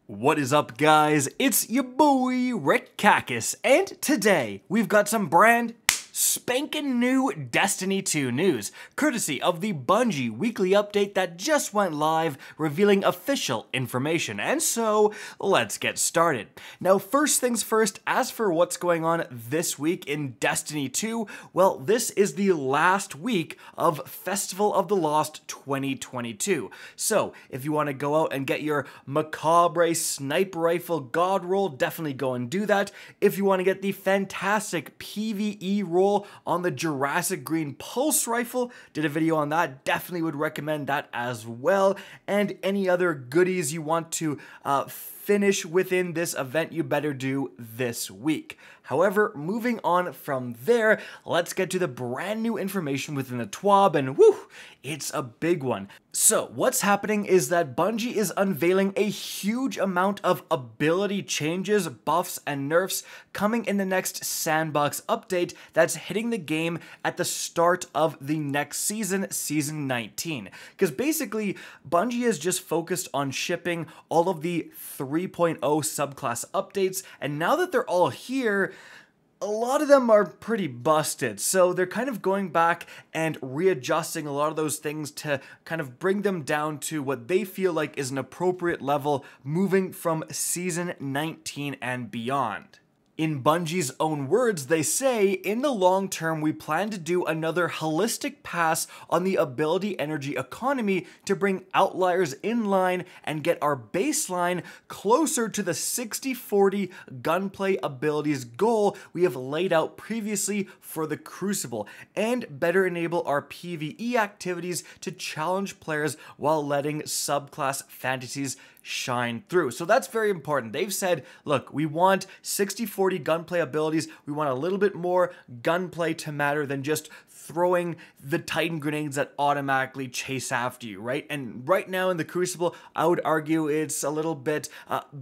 What is up, guys? It's your boy Rick Kakis, and today we've got some brand spanking new Destiny 2 news, courtesy of the Bungie weekly update that just went live, revealing official information. And so, let's get started. Now, first things first, as for what's going on this week in Destiny 2, well, this is the last week of Festival of the Lost 2022. So, if you want to go out and get your Macabre Sniper Rifle God roll, definitely go and do that. If you want to get the fantastic PvE roll on the Jurassic Green Pulse Rifle, did a video on that, definitely would recommend that as well. And any other goodies you want to finish within this event, you better do this week. However, moving on from there, let's get to the brand new information within the TWAB, and whew, it's a big one. So, what's happening is that Bungie is unveiling a huge amount of ability changes, buffs, and nerfs coming in the next Sandbox update that's hitting the game at the start of the next season, Season 19. Because basically, Bungie is just focused on shipping all of the 3.0 subclass updates, and now that they're all here, a lot of them are pretty busted, so they're kind of going back and readjusting a lot of those things to kind of bring them down to what they feel like is an appropriate level moving from Season 19 and beyond. In Bungie's own words, they say, in the long term, we plan to do another holistic pass on the ability energy economy to bring outliers in line and get our baseline closer to the 60-40 gunplay abilities goal we have laid out previously for the Crucible, and better enable our PvE activities to challenge players while letting subclass fantasies shine through. So that's very important. They've said, look, we want 60-40 gunplay abilities. We want a little bit more gunplay to matter than just throwing the Titan grenades that automatically chase after you, right? And right now in the Crucible, I would argue it's a little bit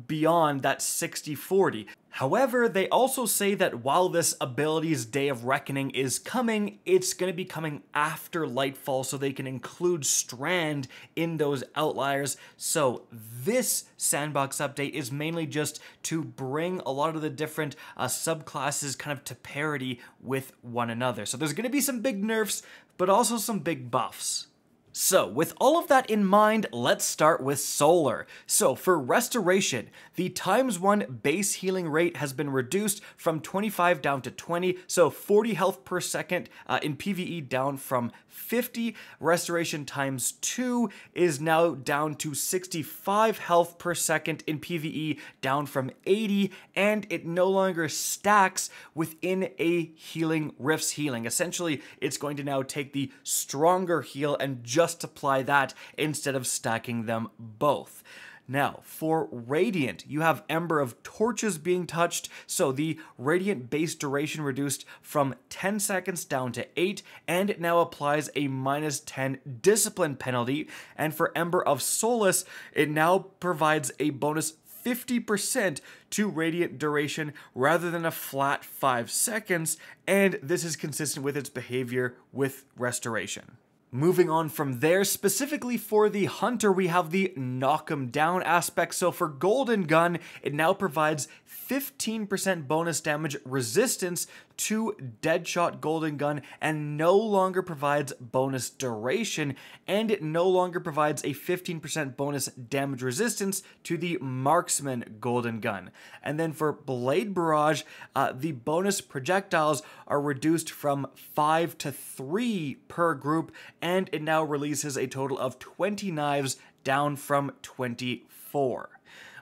beyond that 60-40. However, they also say that while this abilities Day of Reckoning is coming, it's going to be coming after Lightfall, so they can include Strand in those outliers. So this Sandbox update is mainly just to bring a lot of the different subclasses kind of to parity with one another. So there's going to be some big nerfs, but also some big buffs. So, with all of that in mind, let's start with Solar. So, for Restoration, the ×1 base healing rate has been reduced from 25 down to 20, so 40 health per second in PvE down from 50. Restoration ×2 is now down to 65 health per second in PvE, down from 80, and it no longer stacks within a healing Rift's healing. Essentially, it's going to now take the stronger heal and just apply that instead of stacking them both. Now, for Radiant, you have Ember of Torches being touched, so the Radiant base duration reduced from 10 seconds down to 8, and it now applies a -10 discipline penalty. And for Ember of Solace, it now provides a bonus 50% to Radiant duration rather than a flat 5 seconds, and this is consistent with its behavior with Restoration. Moving on from there, specifically for the Hunter, we have the knock 'em down aspect. So for Golden Gun, it now provides 15% bonus damage resistance to Deadshot Golden Gun and no longer provides bonus duration, and it no longer provides a 15% bonus damage resistance to the Marksman Golden Gun. And then for Blade Barrage, the bonus projectiles are reduced from 5 to 3 per group, and it now releases a total of 20 knives down from 24.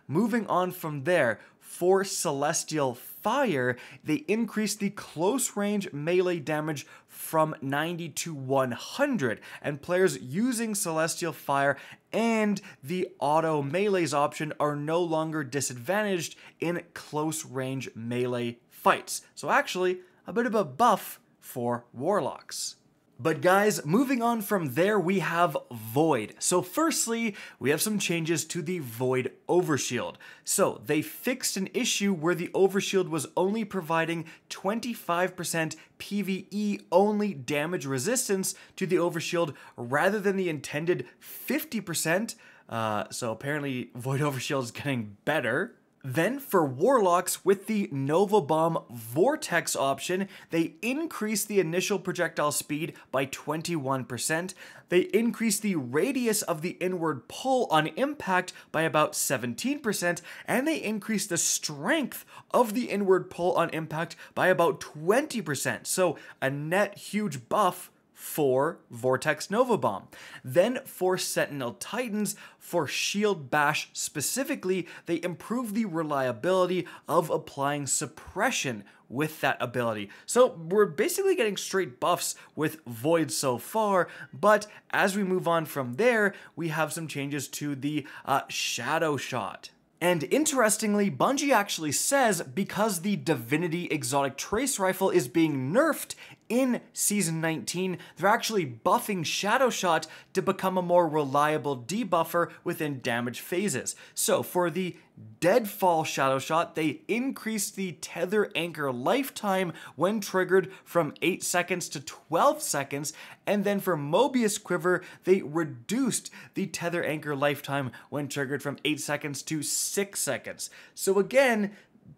Moving on from there, for Celestial Fire, they increased the close range melee damage from 90 to 100, and players using Celestial Fire and the auto melees option are no longer disadvantaged in close range melee fights. So actually, a bit of a buff for Warlocks. But guys, moving on from there, we have Void. So firstly, we have some changes to the Void Overshield. So they fixed an issue where the Overshield was only providing 25% PvE only damage resistance to the Overshield rather than the intended 50%. So apparently Void Overshield is getting better. Then for Warlocks, with the Nova Bomb Vortex option, they increase the initial projectile speed by 21%, they increase the radius of the inward pull on impact by about 17%, and they increase the strength of the inward pull on impact by about 20%. So a net huge buff for Vortex Nova Bomb. Then for Sentinel Titans, for Shield Bash specifically, they improve the reliability of applying suppression with that ability. So we're basically getting straight buffs with Void so far, but as we move on from there, we have some changes to the Shadow Shot. And interestingly, Bungie actually says because the Divinity Exotic Trace Rifle is being nerfed in Season 19, they're actually buffing Shadow Shot to become a more reliable debuffer within damage phases. So for the Deadfall Shadow Shot, they increased the Tether Anchor lifetime when triggered from 8 seconds to 12 seconds, and then for Mobius Quiver, they reduced the Tether Anchor lifetime when triggered from 8 seconds to 6 seconds. So again,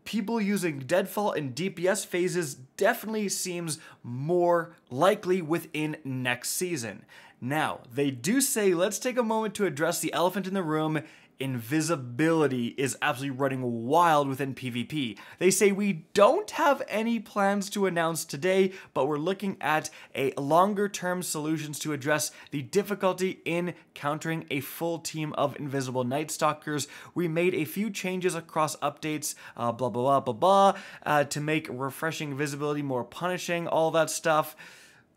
people using Deadfall and DPS phases definitely seems more likely within next season. Now, they do say, let's take a moment to address the elephant in the room. Invisibility is absolutely running wild within PvP. They say we don't have any plans to announce today, but we're looking at a longer-term solutions to address the difficulty in countering a full team of invisible Night Stalkers. We made a few changes across updates, blah, blah, blah, blah, blah, to make refreshing visibility more punishing, all that stuff.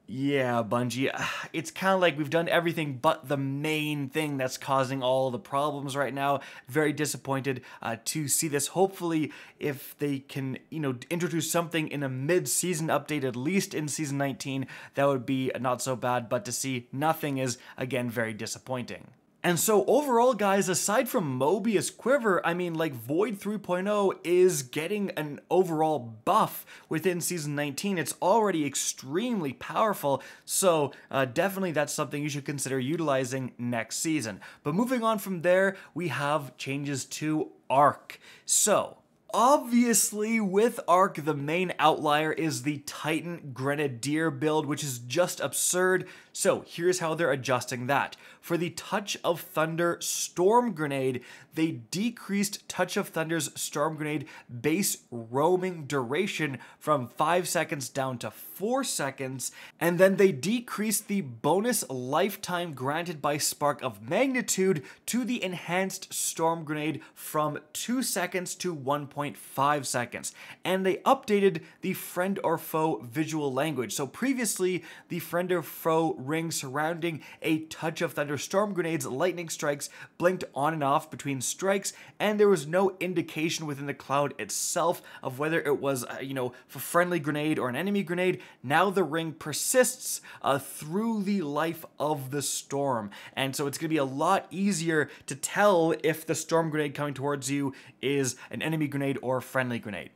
Yeah, Bungie, it's kind of like we've done everything but the main thing that's causing all the problems right now. Very disappointed to see this. Hopefully, if they can, introduce something in a mid-season update, at least in Season 19, that would be not so bad. But to see nothing is, again, very disappointing. And so overall, guys, aside from Mobius Quiver, I mean, like, Void 3.0 is getting an overall buff within Season 19. It's already extremely powerful, so definitely that's something you should consider utilizing next season. But moving on from there, we have changes to Arc. So obviously, with Arc, the main outlier is the Titan Grenadier build, which is just absurd. So here's how they're adjusting that. For the Touch of Thunder Storm Grenade, they decreased Touch of Thunder's Storm Grenade base roaming duration from 5 seconds down to 4 seconds, and then they decreased the bonus lifetime granted by Spark of Magnitude to the Enhanced Storm Grenade from 2 seconds to 1.5 seconds. And they updated the Friend or Foe visual language. So previously, the Friend or Foe ring surrounding a Touch of Thunder Storm Grenade's lightning strikes blinked on and off between strikes, and there was no indication within the cloud itself of whether it was, a friendly grenade or an enemy grenade. Now the ring persists through the life of the storm, and so it's going to be a lot easier to tell if the storm grenade coming towards you is an enemy grenade or a friendly grenade.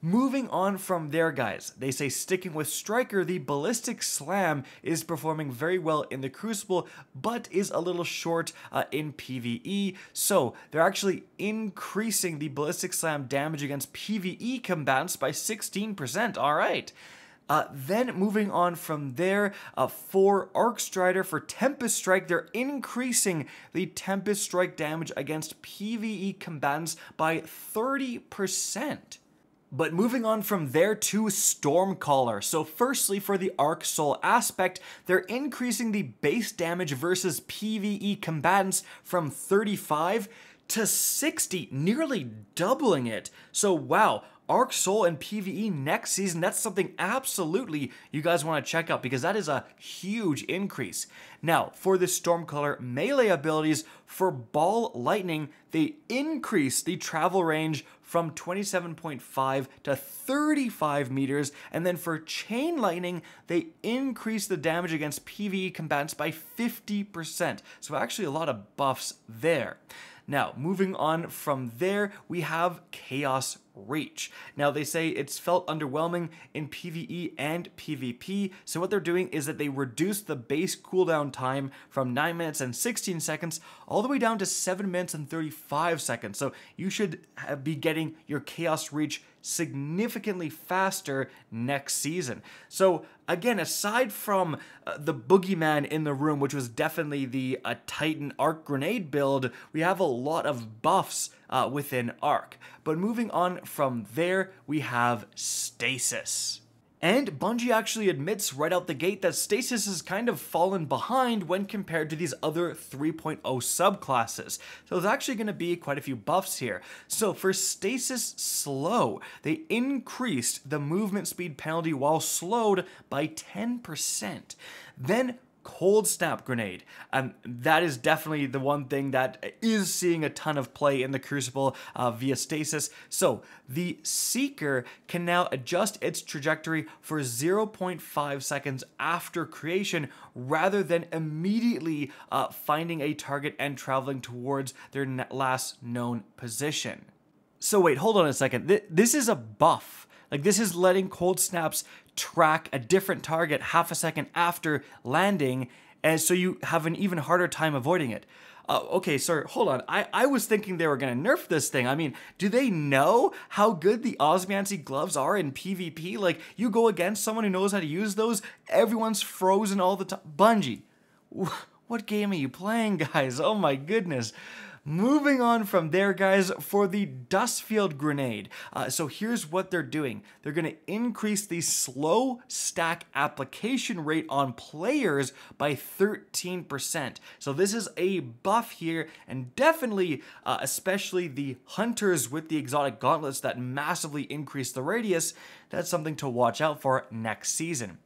Moving on from there, guys, they say sticking with Striker, the Ballistic Slam is performing very well in the Crucible, but is a little short in PvE. So they're actually increasing the Ballistic Slam damage against PvE combatants by 16%. All right. Then moving on from there, for Arc Strider, for Tempest Strike, they're increasing the Tempest Strike damage against PvE combatants by 30%. But moving on from there to Stormcaller. So firstly, for the Arc Soul aspect, they're increasing the base damage versus PvE combatants from 35 to 60, nearly doubling it. So wow, Arc Soul and PvE next season, that's something absolutely you guys want to check out because that is a huge increase. Now, for the Stormcaller melee abilities, for Ball Lightning, they increase the travel range from 27.5 to 35 meters, and then for Chain Lightning, they increase the damage against PvE combatants by 50%. So actually a lot of buffs there. Now, moving on from there, we have Chaos Reach. Now, they say it's felt underwhelming in PvE and PvP, so what they're doing is that they reduce the base cooldown time from 9 minutes and 16 seconds all the way down to 7 minutes and 35 seconds. So you should be getting your Chaos Reach significantly faster next season. So again, aside from the boogeyman in the room, which was definitely the Titan Arc Grenade build, we have a lot of buffs within Arc. But moving on from there, we have Stasis. And Bungie actually admits right out the gate that Stasis has kind of fallen behind when compared to these other 3.0 subclasses. So there's actually going to be quite a few buffs here. So for Stasis Slow, they increased the movement speed penalty while slowed by 10%. Then Cold Snap Grenade, and that is definitely the one thing that is seeing a ton of play in the Crucible via Stasis. So the Seeker can now adjust its trajectory for 0.5 seconds after creation rather than immediately finding a target and traveling towards their last known position. So wait, hold on a second. This is a buff. Like, this is letting cold snaps track a different target half a second after landing, and so you have an even harder time avoiding it. Okay, sorry, hold on. I was thinking they were gonna nerf this thing. I mean, do they know how good the Osmancy gloves are in PvP? Like, you go against someone who knows how to use those, everyone's frozen all the time. Bungie, what game are you playing, guys? Oh my goodness. Moving on from there, guys, for the Dustfield Grenade. So here's what they're doing. They're going to increase the slow stack application rate on players by 13%. So this is a buff here, and definitely, especially the hunters with the exotic gauntlets that massively increase the radius, that's something to watch out for next season.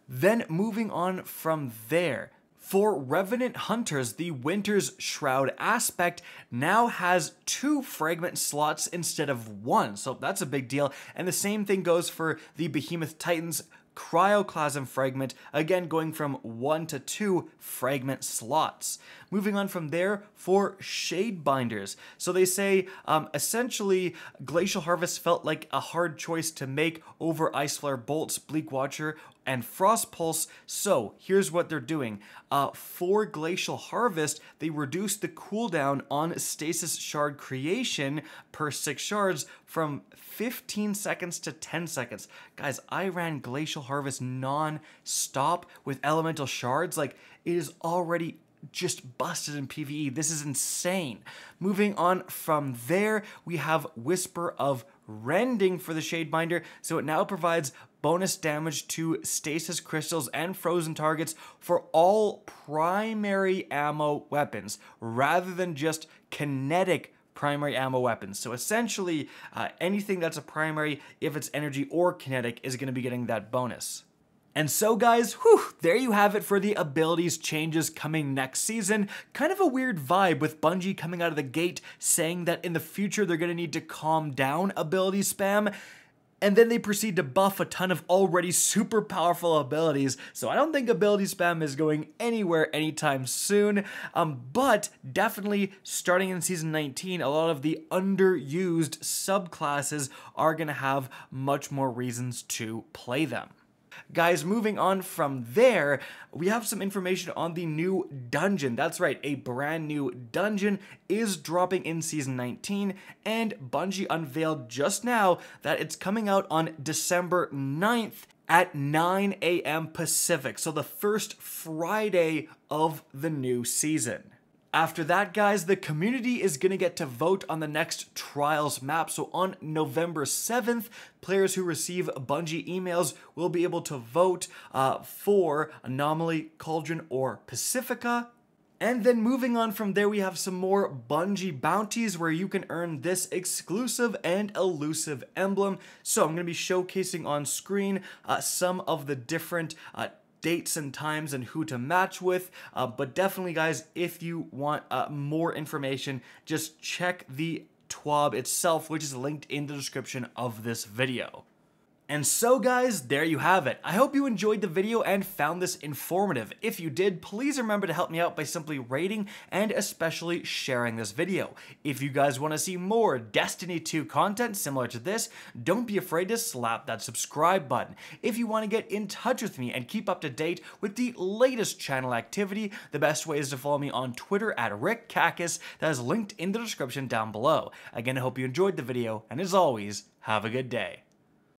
Then moving on from there, for Revenant Hunters, the Winter's Shroud aspect now has 2 fragment slots instead of 1, so that's a big deal. And the same thing goes for the Behemoth Titans Cryoclasm fragment, again going from 1 to 2 fragment slots. Moving on from there, for Shadebinders. So they say, essentially, Glacial Harvest felt like a hard choice to make over Ice Flare Bolts, Bleak Watcher, and Frost Pulse. So here's what they're doing. For Glacial Harvest, they reduced the cooldown on Stasis Shard creation per 6 shards from 15 seconds to 10 seconds. Guys, I ran Glacial Harvest non-stop with Elemental Shards. Like, it is already just busted in PvE. This is insane. Moving on from there, we have Whisper of Rending for the Shadebinder. So it now provides bonus damage to stasis crystals and frozen targets for all primary ammo weapons, rather than just kinetic primary ammo weapons. So essentially, anything that's a primary, if it's energy or kinetic, is going to be getting that bonus. And so guys, there you have it for the abilities changes coming next season. Kind of a weird vibe with Bungie coming out of the gate saying that in the future they're going to need to calm down ability spam, and then they proceed to buff a ton of already super powerful abilities. So I don't think ability spam is going anywhere anytime soon, but definitely starting in Season 19, a lot of the underused subclasses are going to have much more reasons to play them. Guys, moving on from there, we have some information on the new dungeon. That's right, a brand new dungeon is dropping in Season 19, and Bungie unveiled just now that it's coming out on December 9th at 9 a.m. Pacific, so the first Friday of the new season. After that, guys, the community is going to get to vote on the next Trials map. So on November 7th, players who receive Bungie emails will be able to vote for Anomaly, Cauldron, or Pacifica. And then moving on from there, we have some more Bungie bounties where you can earn this exclusive and elusive emblem. So I'm going to be showcasing on screen some of the different dates and times and who to match with, but definitely, guys, if you want more information, just check the TWAB itself, which is linked in the description of this video. And so guys, there you have it. I hope you enjoyed the video and found this informative. If you did, please remember to help me out by simply rating and especially sharing this video. If you guys want to see more Destiny 2 content similar to this, don't be afraid to slap that subscribe button. If you want to get in touch with me and keep up to date with the latest channel activity, the best way is to follow me on Twitter at RickCacus, that is linked in the description down below. Again, I hope you enjoyed the video, and as always, have a good day.